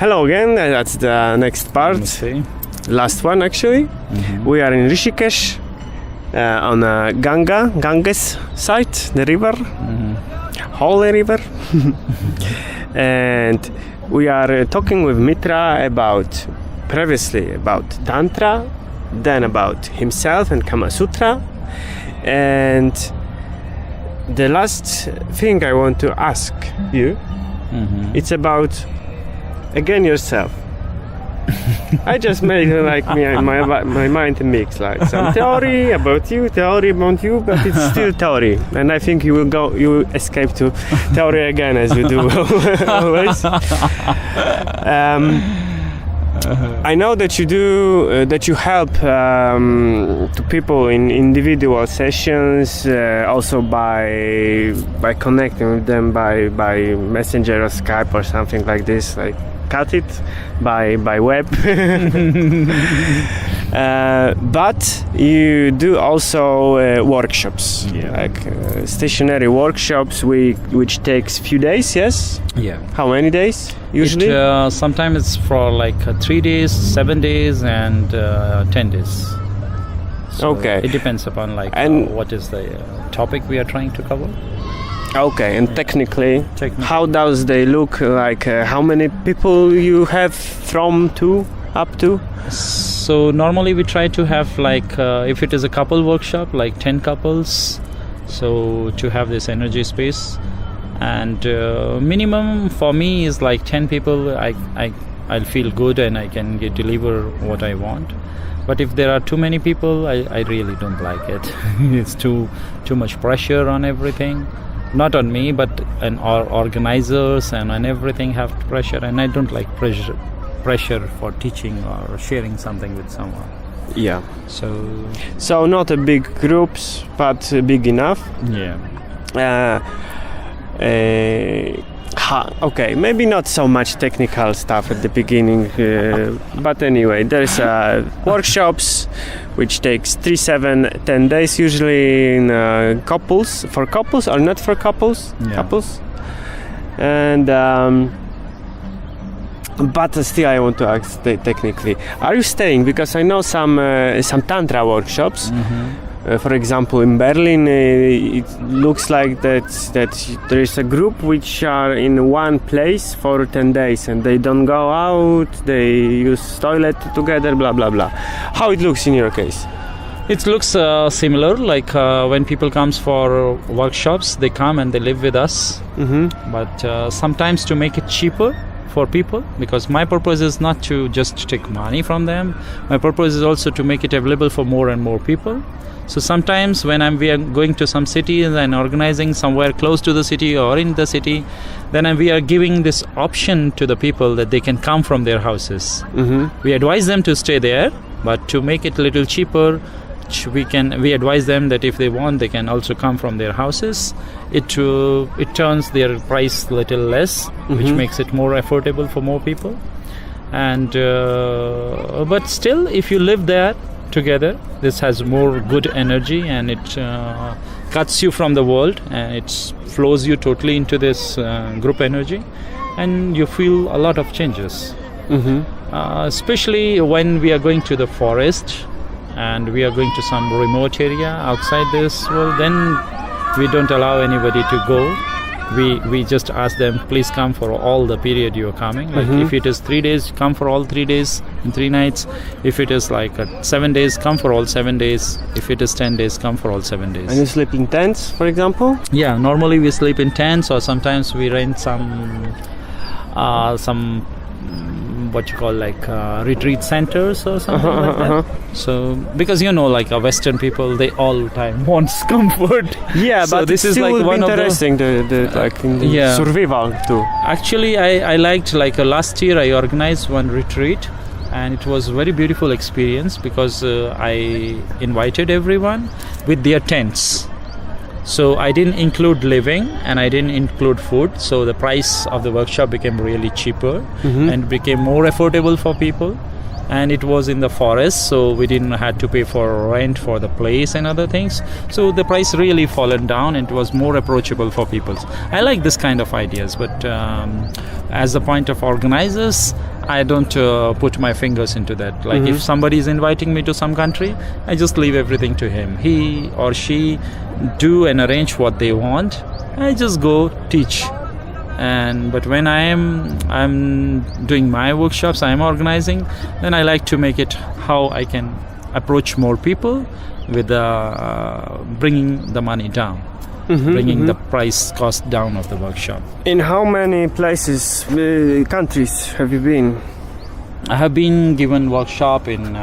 Hello again, that's the next part. Namaste. Last one actually. We are in Rishikesh on Ganges site, the river, holy river. And we are talking with Mitra previously about Tantra, then about himself and Kama Sutra. And the last thing I want to ask you, it's about, again, yourself. I just made my mind mix, like some theory about you, but it's still theory. And I think you will escape to theory again, as you do always. I know that you help to people in individual sessions, also by connecting with them by Messenger or Skype or something like this, like cut it by web. But you do also workshops, like stationary workshops, which takes few days. Yes. Yeah. How many days usually? Sometimes it's for like 3 days, 7 days, and 10 days. So Okay. It depends upon what is the topic we are trying to cover. Okay, and technically, Technically. how does they look like? How many people you have from to up to? So normally we try to have if it is a couple workshop, like 10 couples, so to have this energy space. And minimum for me is like 10 people. I'll feel good and I can deliver what I want. But if there are too many people, I really don't like it. It's too much pressure on everything. Not on me, but our organizers and everything have pressure, and I don't like pressure for teaching or sharing something with someone. Yeah. So not a big groups, but big enough. yeah. Okay, maybe not so much technical stuff at the beginning, but anyway, there's workshops which takes 3, 7, 10 days, usually in couples or not for couples. Yeah. Couples. And but still I want to ask technically, are you staying? Because I know some tantra workshops. For example, in Berlin, it looks like that there is a group which are in one place for 10 days and they don't go out, they use toilet together, blah blah blah. How it looks in your case? It looks similar, like when people comes for workshops, they come and they live with us. But sometimes to make it cheaper for people, because my purpose is not to just take money from them. My purpose is also to make it available for more and more people. So sometimes when we are going to some cities and organizing somewhere close to the city or in the city, then we are giving this option to the people that they can come from their houses. We advise them to stay there, but to make it a little cheaper, we advise them that if they want, they can also come from their houses. It turns their price a little less, which makes it more affordable for more people. And but still, if you live there together, this has more good energy, and it cuts you from the world, and it flows you totally into this group energy, and you feel a lot of changes. Especially when we are going to the forest and we are going to some remote area outside this world, then we don't allow anybody to go. We just ask them, please come for all the period you're coming. Like if it is 3 days, come for all 3 days and 3 nights. If it is like 7 days, come for all 7 days. If it is 10 days, come for all 7 days. And you sleep in tents, for example? Yeah, normally we sleep in tents, or sometimes we rent some what you call retreat centers or something like that. So because Western people, they all time wants comfort. Yeah, so but this it's is still like one interesting, yeah. survival too. Actually, I liked last year I organized one retreat, and it was a very beautiful experience because I invited everyone with their tents. So I didn't include living and I didn't include food. So the price of the workshop became really cheaper and became more affordable for people. And it was in the forest, so we didn't have to pay for rent for the place and other things. So the price really fallen down, and it was more approachable for people. I like this kind of ideas, but as the point of organizers, I don't put my fingers into that. Like if somebody is inviting me to some country, I just leave everything to him. He or she do and arrange what they want. I just go teach. But when I'm doing my workshops, I'm organizing, then I like to make it how I can approach more people with bringing the money down, bringing the price cost down of the workshop. In how many places, countries have you been? I have been given workshop in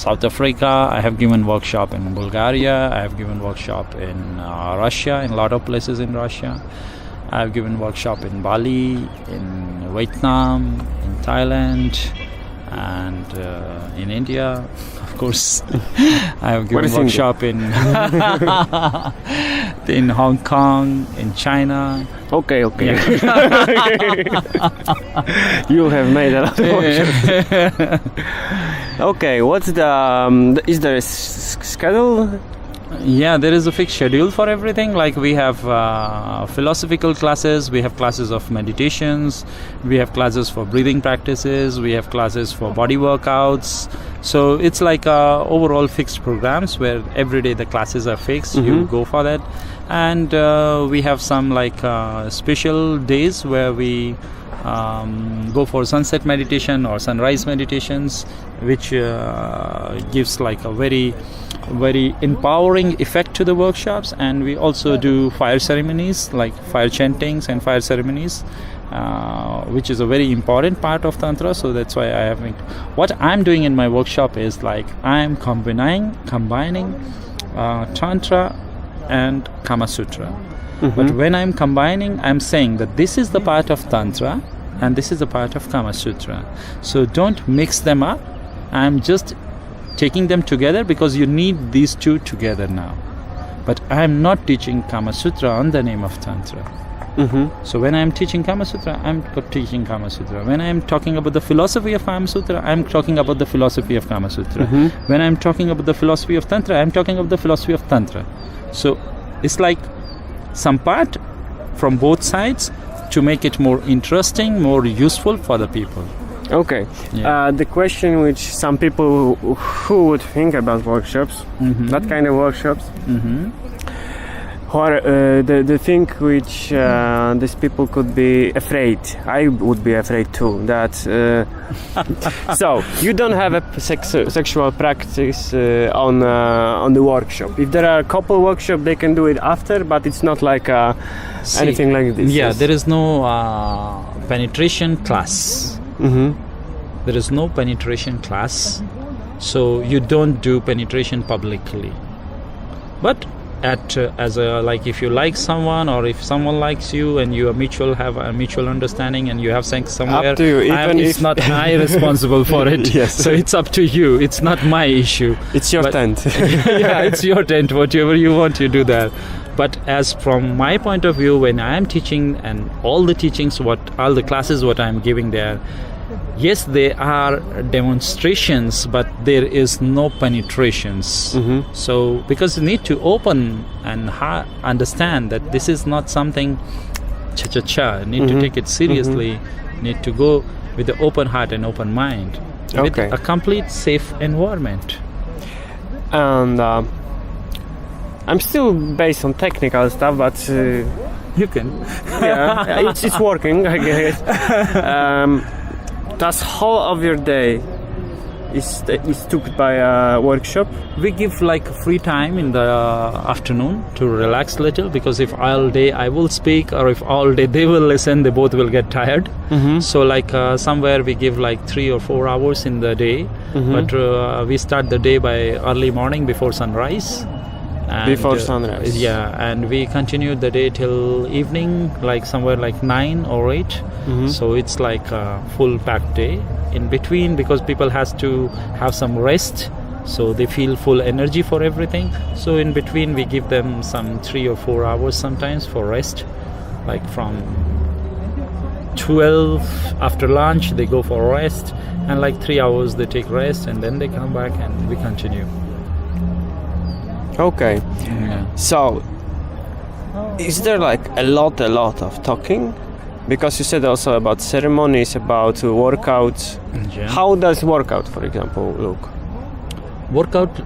South Africa. I have given workshop in Bulgaria. I have given workshop in Russia, in a lot of places in Russia. I have given workshop in Bali, in Vietnam, in Thailand, and in India, of course. I have given workshop in in Hong Kong, in China. Okay. Yeah. You have made a lot of workshops. Okay, what's is there a schedule? Yeah, there is a fixed schedule for everything. Like we have philosophical classes, we have classes of meditations, we have classes for breathing practices, we have classes for body workouts. So it's like overall fixed programs where every day the classes are fixed. You go for that. And we have some like special days where we go for sunset meditation or sunrise meditations, which gives like a very empowering effect to the workshops. And we also do fire ceremonies, like fire chantings and fire ceremonies, which is a very important part of Tantra. So that's why I have what I'm doing in my workshop is like I'm combining Tantra and Kama Sutra. But when I'm combining, I'm saying that this is the part of Tantra and this is the part of Kama Sutra. So don't mix them up. I'm just taking them together because you need these two together now. But I'm not teaching Kama Sutra on the name of Tantra. So when I'm teaching Kama Sutra, I'm teaching Kama Sutra. When I'm talking about the philosophy of Kama Sutra, I'm talking about the philosophy of Kama Sutra. When I'm talking about the philosophy of Tantra, I'm talking about the philosophy of Tantra. So it's like some part from both sides to make it more interesting, more useful for the people. Okay. Yeah. The question which some people who would think about workshops, that kind of workshops, or the thing which these people could be afraid. I would be afraid too. That so you don't have a sexual practice on the workshop. If there are a couple workshops, they can do it after, but it's not like anything like this. Yeah, there is no penetration class. There is no penetration class, so you don't do penetration publicly. But like if you like someone or if someone likes you and you have a mutual understanding and you have sex somewhere, up to you. it's not I responsible for it. Yes. So it's up to you. It's not my issue. It's your tent. Yeah, it's your tent. Whatever you want, you do that. But as from my point of view, when I am teaching and all the teachings, all the classes, what I am giving there, yes, they are demonstrations, but there is no penetrations. So because you need to open and understand that this is not something cha-cha-cha. You need to take it seriously. You need to go with the open heart and open mind. With a complete safe environment. And I'm still based on technical stuff, but you can. Yeah, it's working, I guess. Does whole of your day is took by a workshop? We give like free time in the afternoon to relax a little, because if all day I will speak or if all day they will listen, they both will get tired. So like somewhere we give like 3 or 4 hours in the day, but we start the day by early morning before sunrise. And, before sunrise. Yeah, and we continue the day till evening, like somewhere like 9 or 8. So it's like a full packed day. In between, because people has to have some rest, so they feel full energy for everything. So in between we give them some 3 or 4 hours sometimes for rest, like from 12 after lunch they go for rest, and like 3 hours they take rest, and then they come back and we continue. Okay. Yeah. So is there like a lot of talking Because you said also about ceremonies, about workouts. Yeah. How does workout, for example, look? Workout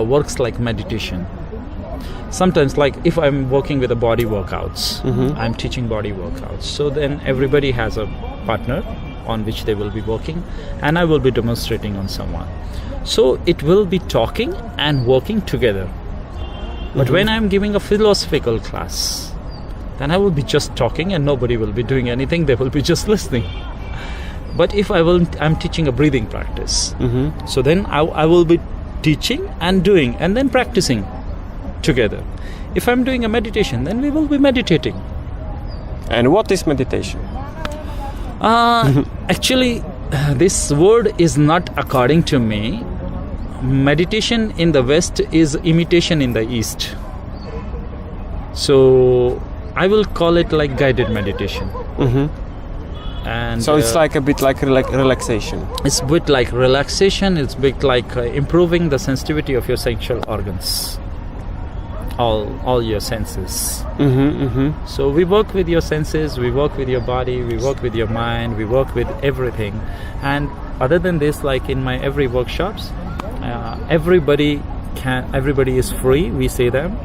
works like meditation. Sometimes, like if I'm working with the body workouts, I'm teaching body workouts. So then everybody has a partner on which they will be working, and I will be demonstrating on someone. So it will be talking and working together. But when I'm giving a philosophical class, then I will be just talking and nobody will be doing anything. They will be just listening. But if I'm teaching a breathing practice. So then I will be teaching and doing and then practicing together. If I'm doing a meditation, then we will be meditating. And what is meditation? Actually, this word is not according to me. Meditation in the West is imitation in the East. So I will call it like guided meditation. And so it's like a bit like relaxation. It's a bit like relaxation. It's a bit like improving the sensitivity of your sexual organs. All your senses. So we work with your senses, we work with your body, we work with your mind, we work with everything. And other than this, like in my every workshops, everybody is free, we say them,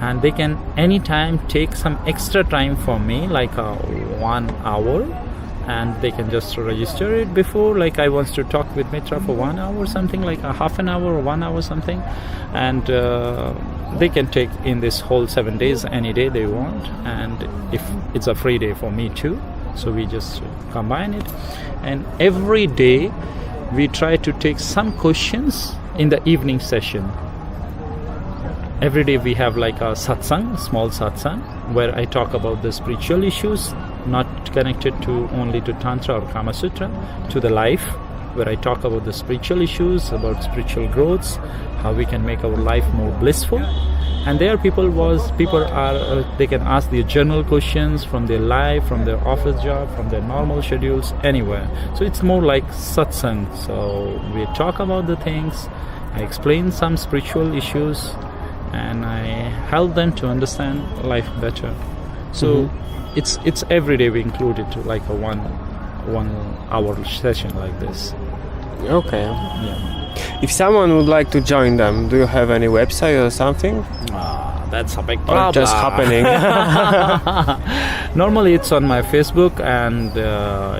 and they can anytime take some extra time for me, like 1 hour, and they can just register it before, like I want to talk with Mitra for 1 hour or something, like a half an hour or 1 hour something, and they can take in this whole 7 days any day they want, and if it's a free day for me too, so we just combine it. And every day we try to take some questions in the evening session. Every day we have like a satsang, small satsang, where I talk about the spiritual issues, not connected to only to Tantra or Kama Sutra, to the life, where I talk about the spiritual issues, about spiritual growths, how we can make our life more blissful. And there people are they can ask their general questions from their life, from their office job, from their normal schedules, anywhere. So it's more like satsang. So we talk about the things, I explain some spiritual issues, and I help them to understand life better. So it's every day we include it, like a one hour session like this. Okay. Yeah. If someone would like to join them, do you have any website or something? That's a big Or problem. just happening? Normally it's on my Facebook, and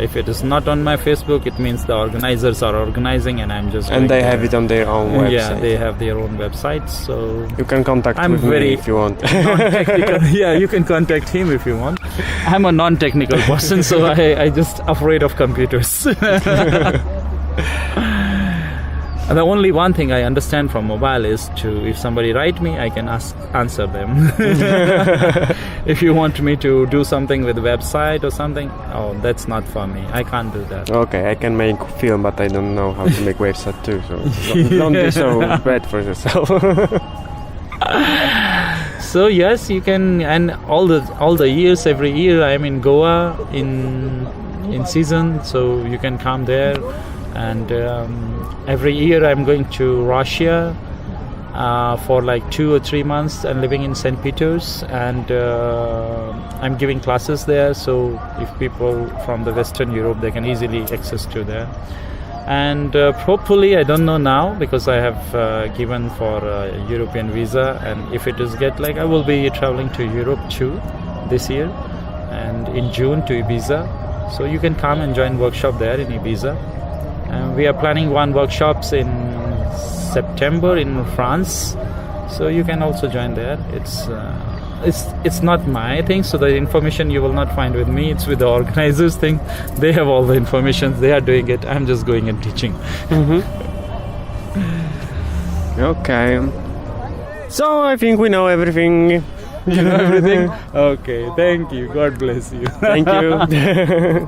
if it is not on my Facebook, it means the organizers are organizing and I'm just And they have it on their own website. Yeah, they have their own website, so you can contact I'm with me if you want. non-technical. Yeah, you can contact him if you want. I'm a non-technical person, so I just afraid of computers. And the only one thing I understand from mobile is if somebody write me, I can answer them. If you want me to do something with the website or something, that's not for me. I can't do that. Okay, I can make film, but I don't know how to make website too. So don't be so bad for yourself. So yes, you can, and all the years, every year I'm in Goa in season, so you can come there. And every year I'm going to Russia for like 2 or 3 months and living in St. Peter's, and I'm giving classes there, so if people from the Western Europe, they can easily access to there. And hopefully, I don't know now, because I have given for a European visa, and if it is I will be traveling to Europe too this year, and in June to Ibiza, so you can come and join workshop there in Ibiza. And we are planning one workshops in September in France, so you can also join there. It's not my thing, so the information you will not find with me. It's with the organizers thing. They have all the information. They are doing it. I'm just going and teaching. Okay. So I think we know everything. You know everything? Okay. Thank you. God bless you. Thank you.